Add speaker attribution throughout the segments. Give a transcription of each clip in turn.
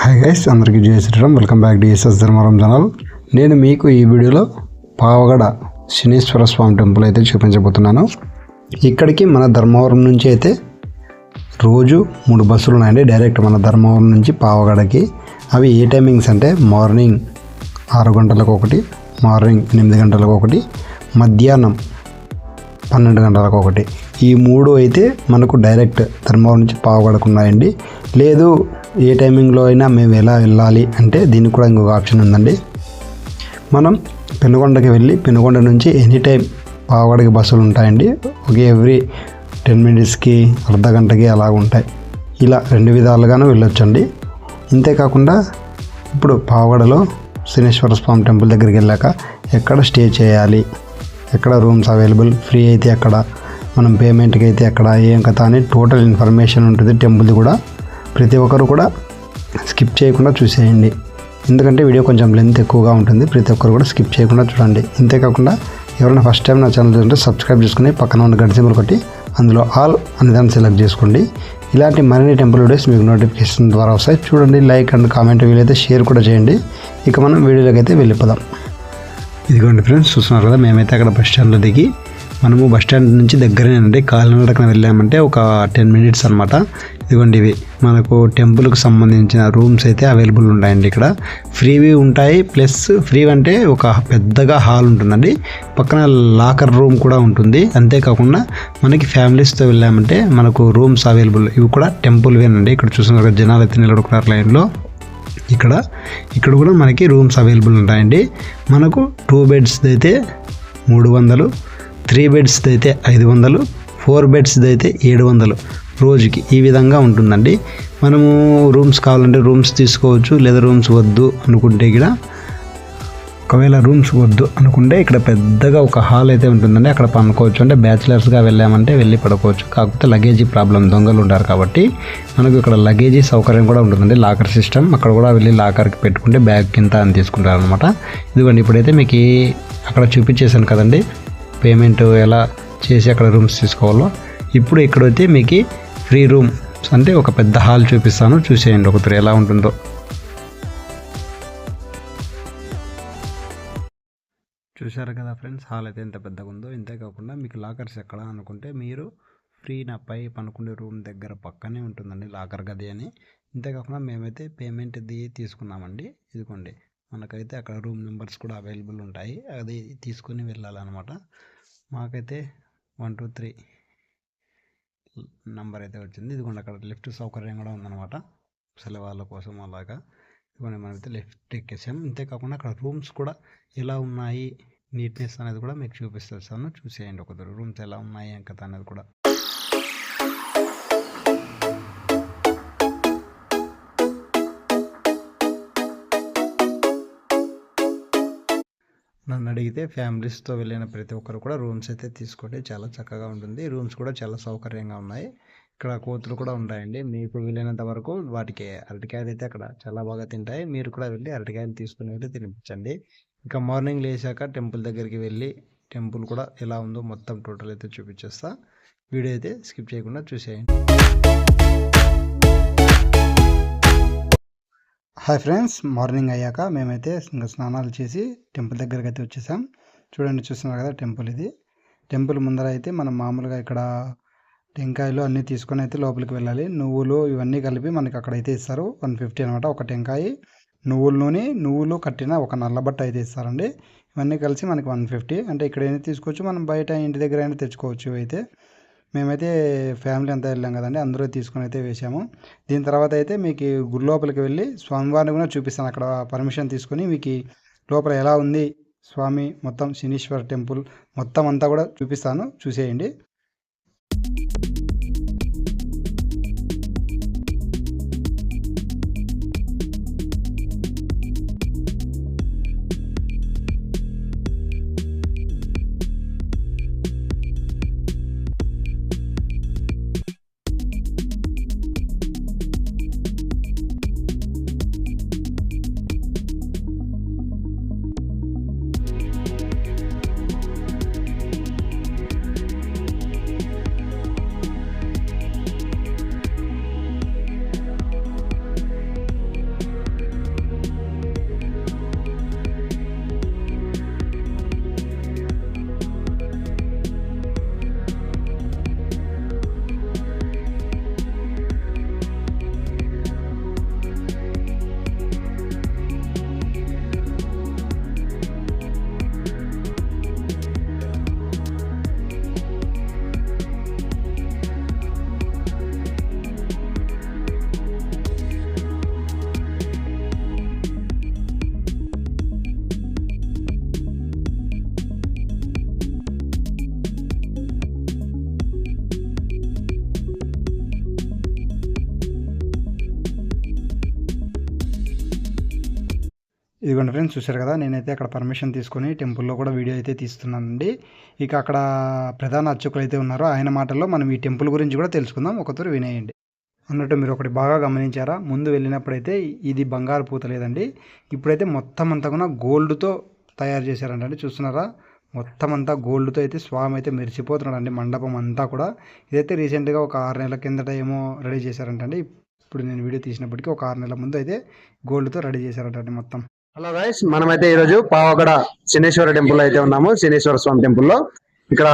Speaker 1: Hi guys, అందరికీ జై Shriram. Welcome back to SS Dharmavaram channel. నేను మీకు ఈ వీడియోలో పావగడ శనీశ్వర స్వామి టెంపుల్ అయితే చూపించబోతున్నాను. ఇక్కడికి మన ధర్మవరం నుంచి అయితే రోజు 3 బస్సులు ఉన్నాయండి డైరెక్ట్ మన ధర్మవరం నుంచి పావగడకి. అవి ఏ టైమింగ్స్ అంటే మార్నింగ్ 6 గంటలకు ఒకటి, మార్నింగ్ 8 గంటలకు ఒకటి, మధ్యాహ్నం 12 గంటలకు ఒకటి. ఈ 3 అయితే మనకు డైరెక్ట్ ధర్మవరం నుంచి పావగడకు ఉన్నాయండి. లేదు ఏ టైమింగ్లో అయినా మేము ఎలా వెళ్ళాలి అంటే దీనికి కూడా ఇంకొక ఆప్షన్ ఉందండి. మనం పెనుగొండకి వెళ్ళి పెనుగొండ నుంచి ఎనీ టైం పావగడకి బస్సులు ఉంటాయండి. ఎవ్రీ 10 మినిట్స్కి, అర్ధ గంటకి అలా ఉంటాయి. ఇలా 2 విధాలుగాను వెళ్ళొచ్చండి. ఇంతేకాకుండా ఇప్పుడు పావగడలో శనీశ్వర స్వామి టెంపుల్ దగ్గరికి వెళ్ళాక ఎక్కడ స్టే చేయాలి, ఎక్కడ రూమ్స్ అవైలబుల్, ఫ్రీ అయితే ఎక్కడ, మనం పేమెంట్కి అయితే ఎక్కడ, ఏం కథ అని టోటల్ ఇన్ఫర్మేషన్ ఉంటుంది. టెంపుల్ది కూడా ప్రతి ఒక్కరు కూడా స్కిప్ చేయకుండా చూసేయండి. ఎందుకంటే వీడియో కొంచెం లెంత్ ఎక్కువగా ఉంటుంది. ప్రతి ఒక్కరు కూడా స్కిప్ చేయకుండా చూడండి. ఇంతేకాకుండా ఎవరైనా ఫస్ట్ టైం నా ఛానల్ చూస్తుంటే సబ్స్క్రైబ్ చేసుకుని పక్కన ఉన్న గంట సింబల్ కొట్టి అందులో ఆల్ అనే దాన్ని సెలెక్ట్ చేసుకోండి. ఇలాంటి మరిన్ని టెంపుల్ వీడియోస్ మీకు నోటిఫికేషన్ ద్వారా వస్తాయి. చూడండి, లైక్ అండ్ కామెంట్ వీలైతే షేర్ కూడా చేయండి. ఇక మనం వీడియోలోకి అయితే వెళ్ళిపోదాం. ఇదిగోండి ఫ్రెండ్స్, చూస్తున్నారు కదా, మేమైతే అక్కడ బస్ స్టాండ్లో దిగి మనము బస్ స్టాండ్ నుంచి దగ్గరేనండి, కాలినడకన వెళ్ళామంటే ఒక 10 మినిట్స్ అనమాట. ఇదిగోండి, ఇవి మనకు టెంపుల్కి సంబంధించిన రూమ్స్ అయితే అవైలబుల్ ఉంటాయండి. ఇక్కడ ఫ్రీవి ఉంటాయి, ప్లస్ ఫ్రీ అంటే ఒక పెద్దగా హాల్ ఉంటుందండి, పక్కన లాకర్ రూమ్ కూడా ఉంటుంది. అంతేకాకుండా మనకి ఫ్యామిలీస్తో వెళ్ళామంటే మనకు రూమ్స్ అవైలబుల్, ఇవి కూడా టెంపుల్వేనండి. ఇక్కడ చూస్తున్నారు కదా, జనాలు అయితే నిలబడుకున్నారు లైన్లో. ఇక్కడ కూడా మనకి రూమ్స్ అవైలబుల్ ఉంటాయండి. మనకు 2 బెడ్స్ది అయితే 300, 3 బెడ్స్ది అయితే 500, 4 బెడ్స్ది అయితే 700 రోజుకి. ఈ విధంగా ఉంటుందండి. మనము రూమ్స్ కావాలంటే రూమ్స్ తీసుకోవచ్చు, లేదా రూమ్స్ వద్దు అనుకుంటే ఇక్కడ, ఒకవేళ రూమ్స్ వద్దు అనుకుంటే ఇక్కడ పెద్దగా ఒక హాల్ అయితే ఉంటుందండి, అక్కడ పనుకోవచ్చు. అంటే బ్యాచిలర్స్గా వెళ్ళామంటే వెళ్ళి పడుకోవచ్చు. కాకపోతే లగేజీ ప్రాబ్లం, దొంగలు ఉంటారు కాబట్టి మనకు ఇక్కడ లగేజీ సౌకర్యం కూడా ఉంటుందండి, లాకర్ సిస్టమ్. అక్కడ కూడా వెళ్ళి లాకర్కి పెట్టుకుంటే బ్యాగ్ కింద అని తీసుకుంటారు అనమాట. ఇదిగోండి, ఇప్పుడైతే మీకు అక్కడ చూపించేశాను కదండి పేమెంట్ ఎలా చేసి అక్కడ రూమ్స్ తీసుకోవాలో. ఇప్పుడు ఇక్కడైతే మీకు ఫ్రీ రూమ్ అంటే ఒక పెద్ద హాల్ చూపిస్తాను, చూసేయండి ఒకసారి ఎలా ఉంటుందో. చూశారు కదా ఫ్రెండ్స్, హాల్ అయితే ఎంత పెద్దగా ఉందో. ఇంతేకాకుండా మీకు లాకర్స్ ఎక్కడ అనుకుంటే మీరు ఫ్రీ నా పై పనుకునే రూమ్ దగ్గర పక్కనే ఉంటుందండి లాకర్ గది అని. ఇంతేకాకుండా మేమైతే పేమెంట్ తీసుకున్నామండి. ఇదిగోండి, మనకైతే అక్కడ రూమ్ నెంబర్స్ కూడా అవైలబుల్ ఉంటాయి, అది తీసుకుని వెళ్ళాలన్నమాట. మాకైతే 1 2 3 నెంబర్ అయితే వచ్చింది. ఇదిగోండి, అక్కడ లిఫ్ట్ సౌకర్యం కూడా ఉందన్నమాట ముసలి వాళ్ళ కోసం. అలాగా ఇదిగోండి, మనమైతే లిఫ్ట్ ఎక్కేసాం. ఇంతేకాకుండా అక్కడ రూమ్స్ కూడా ఎలా ఉన్నాయి, నీట్నెస్ అనేది కూడా మీకు చూపిస్తాను, చూసేయండి ఒకసారి రూమ్స్ ఎలా ఉన్నాయి కథ అనేది కూడా. నన్ను అడిగితే ఫ్యామిలీస్తో వెళ్ళిన ప్రతి ఒక్కరు కూడా రూమ్స్ అయితే తీసుకోండి, చాలా చక్కగా ఉంటుంది. రూమ్స్ కూడా చాలా సౌకర్యంగా ఉన్నాయి. ఇక్కడ కోతులు కూడా ఉంటాయండి, మీకు వీలైనంత వరకు వాటికి అరటికాయలు అయితే అక్కడ చాలా బాగా తింటాయి. మీరు కూడా వెళ్ళి అరటికాయలు తీసుకుని వెళ్ళి తినిపించండి. ఇంకా మార్నింగ్ లేచాక టెంపుల్ దగ్గరికి వెళ్ళి టెంపుల్ కూడా ఎలా ఉందో మొత్తం టోటల్ అయితే చూపించేస్తా. వీడియో అయితే స్కిప్ చేయకుండా చూసేయండి. హాయ్ ఫ్రెండ్స్, మార్నింగ్ అయ్యాక మేమైతే ఇంకా స్నానాలు చేసి టెంపుల్ దగ్గరికి అయితే వచ్చేసాం. చూడండి, చూస్తున్నారు కదా టెంపుల్ ఇది. టెంపుల్ ముందర అయితే మనం మామూలుగా ఇక్కడ టెంకాయలు అన్నీ తీసుకొని అయితే లోపలికి వెళ్ళాలి. నువ్వులు ఇవన్నీ కలిపి మనకి అక్కడైతే ఇస్తారు. 150 అనమాట ఒక టెంకాయ. నువ్వుల నూనె, నువ్వులు కట్టిన ఒక నల్లబట్ట అయితే ఇస్తారండి. ఇవన్నీ కలిసి మనకి 150. అంటే ఇక్కడ అయినా తీసుకోవచ్చు, మనం బయట ఇంటి దగ్గర అయినా తెచ్చుకోవచ్చు. అయితే మేమైతే ఫ్యామిలీ అంతా వెళ్ళాం కదండి, అందరూ తీసుకొని అయితే వేసాము. దీని తర్వాత అయితే మీకు గుడి లోపలికి వెళ్ళి స్వామివారిని కూడా చూపిస్తాను. అక్కడ పర్మిషన్ తీసుకొని మీకు లోపల ఎలా ఉంది స్వామి మొత్తం శనీశ్వర టెంపుల్ మొత్తం అంతా కూడా చూపిస్తాను, చూసేయండి. ఇదిగోండి ఫ్రెండ్స్, చూశారు కదా, నేనైతే అక్కడ పర్మిషన్ తీసుకొని టెంపుల్లో కూడా వీడియో అయితే తీస్తున్నానండి. ఇక అక్కడ ప్రధాన అర్చకులు అయితే ఉన్నారో ఆయన మాటల్లో మనం ఈ టెంపుల్ గురించి కూడా తెలుసుకుందాం, ఒకతూరు వినేయండి. అన్నట్టు మీరు ఒకటి బాగా గమనించారా, ముందు వెళ్ళినప్పుడైతే ఇది బంగారు పూత లేదండి, ఇప్పుడైతే మొత్తం అంతా కూడా గోల్డ్తో తయారు చేశారంటండి. చూస్తున్నారా, మొత్తం అంతా గోల్డ్తో అయితే స్వామి అయితే మెరిసిపోతున్నాడు అండి. మండపం అంతా కూడా ఇదైతే రీసెంట్గా ఒక 6 నెలల కిందట ఏమో రెడీ చేశారంటండి. ఇప్పుడు నేను వీడియో తీసినప్పటికీ ఒక 6 నెలల ముందు అయితే గోల్డ్తో రెడీ చేశారంటండి మొత్తం. హలో గైస్, మనమైతే ఈరోజు పావగడ శనేశ్వర టెంపుల్ అయితే ఉన్నాము. శనేశ్వర స్వామి టెంపుల్లో ఇక్కడ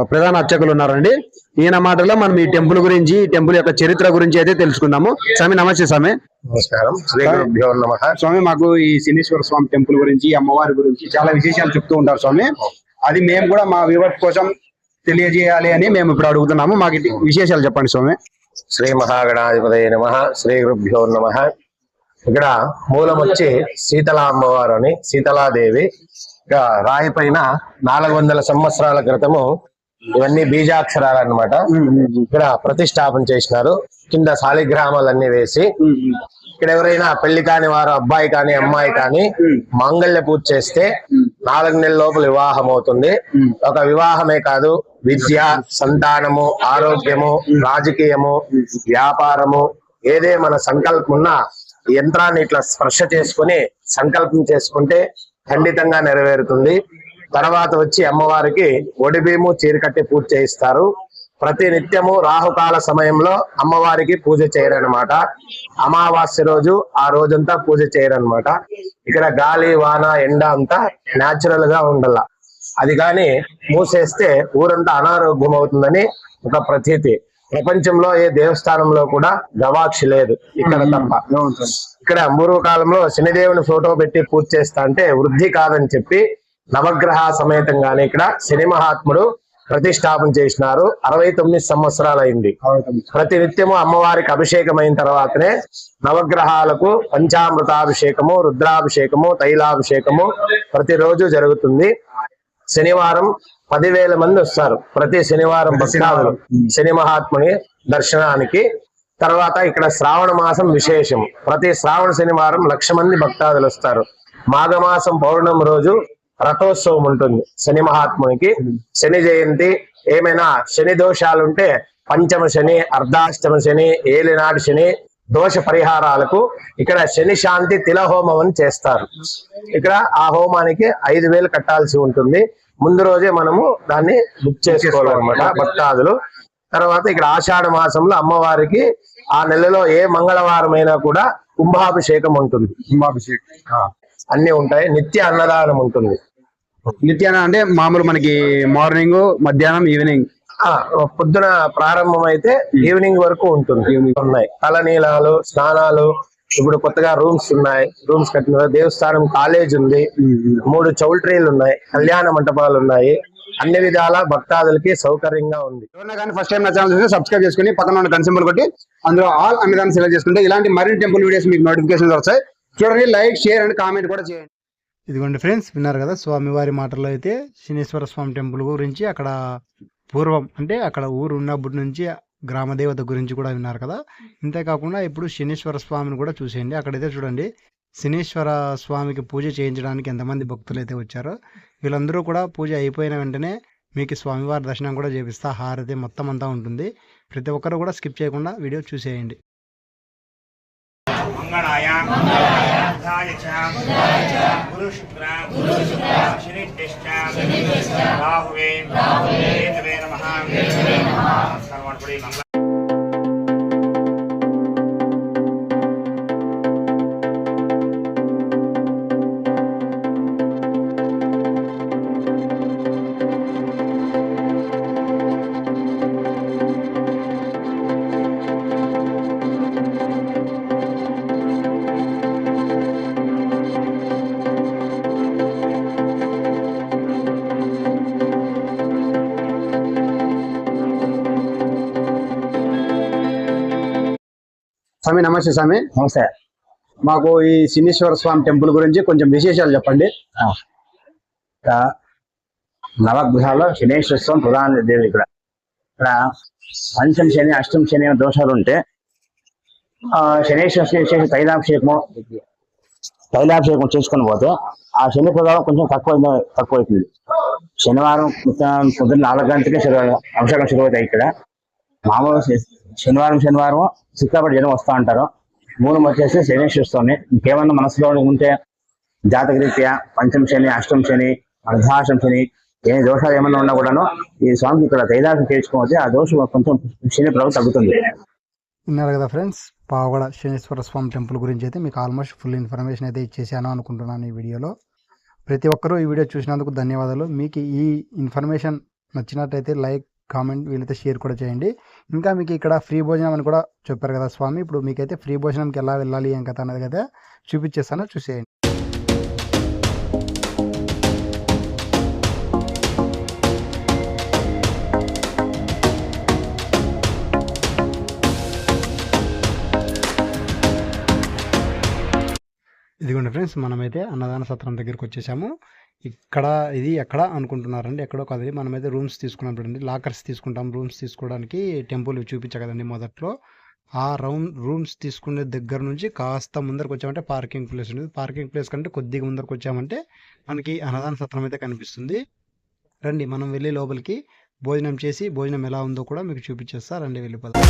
Speaker 1: ప్రధాన అర్చకులు ఉన్నారండి. ఈయన మాటలో మనం ఈ టెంపుల్ గురించి, ఈ టెంపుల్ యొక్క చరిత్ర గురించి అయితే తెలుసుకుందాము. స్వామి నమస్తే. స్వామి
Speaker 2: నమస్కారం. శ్రీ గురుభ్యో నమః.
Speaker 1: స్వామి, మాకు ఈ శనేశ్వర స్వామి టెంపుల్ గురించి, అమ్మవారి గురించి చాలా విశేషాలు చెప్తూ ఉంటారు స్వామి. అది మేము కూడా మా వ్యూవర్స్ కోసం తెలియజేయాలి అని మేము ఇప్పుడు అడుగుతున్నాము. మాకు విశేషాలు చెప్పండి స్వామి.
Speaker 2: శ్రీ మహాగణాధిపతయే నమః. శ్రీ గురుభ్యో నమః. ఇక్కడ మూలం వచ్చి శీతలా అమ్మవారు అని, శీతలాదేవి. ఇక రాయి పైన 400 సంవత్సరాల క్రితము ఇవన్నీ బీజాక్షరాలు అన్నమాట. ఇక్కడ ప్రతిష్టాపన చేసినారు. కింద శాలిగ్రామాలన్నీ వేసి, ఇక్కడ ఎవరైనా పెళ్లి కాని వారు, అబ్బాయి కానీ అమ్మాయి కానీ మాంగళ్య పూజ చేస్తే 4 నెలల లోపల వివాహం అవుతుంది. ఒక వివాహమే కాదు, విద్య, సంతానము, ఆరోగ్యము, రాజకీయము, వ్యాపారము, ఏదే మన సంకల్పం ఉన్నా యంత్రాన్ని ఇట్లా స్పర్శ చేసుకుని సంకల్పం చేసుకుంటే ఖండితంగా నెరవేరుతుంది. తర్వాత వచ్చి అమ్మవారికి ఒడిబీము చీరకట్టి పూజ చేయిస్తారు. ప్రతి నిత్యము రాహుకాల సమయంలో అమ్మవారికి పూజ చేయరనమాట. అమావాస్య రోజు ఆ రోజంతా పూజ చేయరనమాట. ఇక్కడ గాలి, వాన, ఎండ అంతా న్యాచురల్ గా ఉండాల. అది కానీ మూసేస్తే ఊరంతా అనారోగ్యం అవుతుందని ఒక ప్రతీతి. ప్రపంచంలో ఏ దేవస్థానంలో కూడా గవాక్షి లేదు, ఇక్కడ తప్ప. ఇక్కడ పూర్వకాలంలో శనిదేవుని ఫోటో పెట్టి పూజ చేస్తా అంటే వృద్ధి కాదని చెప్పి నవగ్రహ సమేతంగానే ఇక్కడ శని మహాత్ముడు ప్రతిష్టాపన చేసినారు. 69 సంవత్సరాలు అయింది. ప్రతి నిత్యము అమ్మవారికి అభిషేకం అయిన తర్వాతనే నవగ్రహాలకు పంచామృతాభిషేకము, రుద్రాభిషేకము, తైలాభిషేకము ప్రతిరోజు జరుగుతుంది. శనివారం 10,000 మంది వస్తారు ప్రతి శనివారం భక్తాదులు శని మహాత్ముని దర్శనానికి. తర్వాత ఇక్కడ శ్రావణ మాసం విశేషం. ప్రతి శ్రావణ శనివారం 1,00,000 మంది భక్తాదులు వస్తారు. మాఘమాసం పౌర్ణమి రోజు రథోత్సవం ఉంటుంది శని మహాత్మునికి. శని జయంతి, ఏమైనా శని దోషాలుంటే పంచమ శని, అర్ధాష్టమ శని, ఏలినాటి శని దోష పరిహారాలకు ఇక్కడ శని శాంతి తిలహోమం అని చేస్తారు. ఇక్కడ ఆ హోమానికి 5,000 కట్టాల్సి ఉంటుంది. ముందు రోజే మనము దాన్ని బుక్ చేసుకోవాలన్నమాట భక్తాదులు. తర్వాత ఇక్కడ ఆషాఢ మాసంలో అమ్మవారికి ఆ నెలలో ఏ మంగళవారం అయినా కూడా కుంభాభిషేకం ఉంటుంది. అన్ని ఉంటాయి. నిత్య అన్నదానం ఉంటుంది.
Speaker 1: నిత్యాన అంటే మామూలు మనకి మార్నింగ్, మధ్యాహ్నం, ఈవినింగ్.
Speaker 2: పొద్దున ప్రారంభం అయితే ఈవినింగ్ వరకు ఉంటుంది. ఉన్నాయి తలనీలాలు, స్నానాలు. ఇప్పుడు కొత్తగా రూమ్స్ ఉన్నాయి, రూమ్స్ కట్టిన దేవస్థానం, కాలేజ్ ఉంది, 3 చౌల్ట్రీలు ఉన్నాయి, కళ్యాణ మంటపాలు ఉన్నాయి. అన్ని విధాల భక్తాదులకి సౌకర్యంగా ఉంది.
Speaker 1: ఎవరైనా కానీ ఫస్ట్ టైం నా ఛానల్ చూస్తే సబ్స్క్రైబ్ చేసుకుని పక్కన ఉన్న గన్ సింబల్ కొట్టి అందులో ఆల్ అనే దాన్ని సెలెక్ట్ చేసుకుంటే ఇలాంటి మరిన్ని టెంపుల్ వీడియోస్ మీకు నోటిఫికేషన్స్ వస్తాయి. చూడండి, లైక్, షేర్ అండ్ కామెంట్ కూడా చేయండి. ఇదిగోండి ఫ్రెండ్స్, విన్నారు కదా స్వామివారి మాటల్లో అయితే శనీశ్వర స్వామి టెంపుల్ గురించి, అక్కడ పూర్వం అంటే అక్కడ ఊరు ఉన్నప్పటి నుంచి గ్రామదేవత గురించి కూడా విన్నారు కదా. ఇంతేకాకుండా ఇప్పుడు శనీశ్వర స్వామిని కూడా చూసేయండి. అక్కడైతే చూడండి, శనీశ్వర స్వామికి పూజ చేయించడానికి ఎంతమంది భక్తులు అయితే వచ్చారో వీళ్ళందరూ కూడా పూజ అయిపోయిన వెంటనే మీకు స్వామివారి దర్శనం కూడా చేపిస్తా. హారతి మొత్తం అంతా ఉంటుంది. ప్రతి ఒక్కరు కూడా స్కిప్ చేయకుండా వీడియో చూసేయండి. స్వామి నమస్తే. స్వామి
Speaker 2: నమస్తే.
Speaker 1: మాకు ఈ శనీశ్వర స్వామి టెంపుల్ గురించి కొంచెం విశేషాలు చెప్పండి.
Speaker 3: నవగ్రహాల్లో శనేశ్వర స్వామి ప్రధాన దేవి. ఇక్కడ పంచమ శని, అష్టమ శని దోషాలు ఉంటే శనేశ్వర విశేష తైలాభిషేకము, తైలాభిషేకం చేసుకొని పోతే ఆ శని ప్రభావం కొంచెం తక్కువ అవుతుంది. శనివారం పొద్దున్న 4 గంటలకే అభిషేకం శురు అవుతాయి. ఇక్కడ మామూలు శనివారం సిక్కాపడి జనం వస్తూ ఉంటారు. మూలం వచ్చేసి శనేశ్వర స్వామి. ఇంకేమన్నా మనసులో ఉంటే జాతకరీత్యా పంచమ శని, అష్టమ శని, అర్ధాష్టమ శని ఏ దోషాలు ఏమన్నా ఉన్నా కూడాను ఈ స్వామికి ఇక్కడ తైలాభిషేకం చేయించుకోవచ్చు. ఆ దోషం కొంచెం శని ప్రభావం తగ్గుతుంది.
Speaker 1: విన్నారు కదా ఫ్రెండ్స్, పావగడ శనీశ్వర స్వామి టెంపుల్ గురించి అయితే మీకు ఆల్మోస్ట్ ఫుల్ ఇన్ఫర్మేషన్ అయితే ఇచ్చేసాను అనుకుంటున్నాను ఈ వీడియోలో. ప్రతి ఒక్కరూ ఈ వీడియో చూసినందుకు ధన్యవాదాలు. మీకు ఈ ఇన్ఫర్మేషన్ నచ్చినట్టయితే లైక్, కామెంట్, వీలైతే షేర్ కూడా చేయండి. ఇంకా మీకు ఇక్కడ ఫ్రీ భోజనం అని కూడా చెప్పారు కదా స్వామి. ఇప్పుడు మీకైతే ఫ్రీ భోజనంకి ఎలా వెళ్ళాలి ఏం కథ అనేది కదా చూపించేస్తాను, చూసేయండి. ఇదిగోండి ఫ్రెండ్స్, మనమైతే అన్నదాన సత్రం దగ్గరికి వచ్చేసాము. ఇక్కడ ఇది ఎక్కడ అనుకుంటున్నారండి, ఎక్కడో కదండి. మనమైతే రూమ్స్ తీసుకున్నాం చూడండి, లాకర్స్ తీసుకుంటాం. రూమ్స్ తీసుకోవడానికి టెంపుల్ చూపించా కదండి మొదట్లో. ఆ రూమ్స్ తీసుకునే దగ్గర నుంచి కాస్త ముందరకు వచ్చామంటే పార్కింగ్ ప్లేస్ ఉంటుంది. పార్కింగ్ ప్లేస్ కంటే కొద్దిగా ముందరకు వచ్చామంటే మనకి అన్నదాన సత్రం అయితే కనిపిస్తుంది. రండి మనం వెళ్ళి లోపలికి భోజనం చేసి భోజనం ఎలా ఉందో కూడా మీకు చూపించేస్తా. రండి వెళ్ళిపోతాం.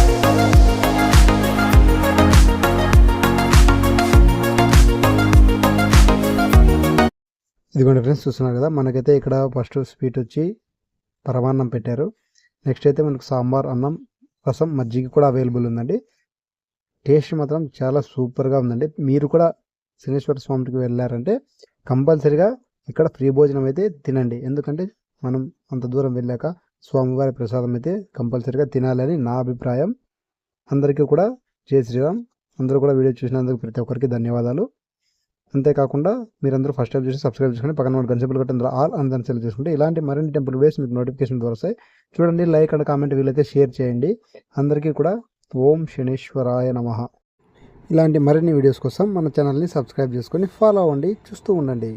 Speaker 1: ఇదిగోండి ఫ్రెండ్స్, చూస్తున్నారు కదా, మనకైతే ఇక్కడ ఫస్ట్ స్వీట్ వచ్చి పరమాన్నం పెట్టారు. నెక్స్ట్ అయితే మనకు సాంబార్, అన్నం, రసం, మజ్జిగ కూడా అవైలబుల్ ఉందండి. టేస్ట్ మాత్రం చాలా సూపర్గా ఉందండి. మీరు కూడా శనీశ్వర స్వామికి వెళ్ళారంటే కంపల్సరీగా ఇక్కడ ఫ్రీ భోజనం అయితే తినండి. ఎందుకంటే మనం అంత దూరం వెళ్ళాక స్వామివారి ప్రసాదం అయితే కంపల్సరీగా తినాలని నా అభిప్రాయం. అందరికీ కూడా జై శ్రీరామ్. అందరూ కూడా వీడియో చూసినందుకు ప్రతి ఒక్కరికి ధన్యవాదాలు. అంతేకాకుండా మీరందరూ ఫస్ట్ టైం చూసి సబ్స్క్రైబ్ చేసుకుని పక్కన గంట సింబల్ కొట్టి ఆల్ అని దాన్ని సెలెక్ట్ చేసుకుంటే ఇలాంటి మరిన్ని టెంపుల్ వేస్ మీకు నోటిఫికేషన్ ద్వారా వస్తాయి. చూడండి, లైక్ అండ్ కామెంట్ వీలైతే షేర్ చేయండి. అందరికీ కూడా ఓం శనీశ్వరాయ నమః. ఇలాంటి మరిన్ని వీడియోస్ కోసం మన ఛానల్ని సబ్స్క్రైబ్ చేసుకొని ఫాలో అవ్వండి, చూస్తూ ఉండండి.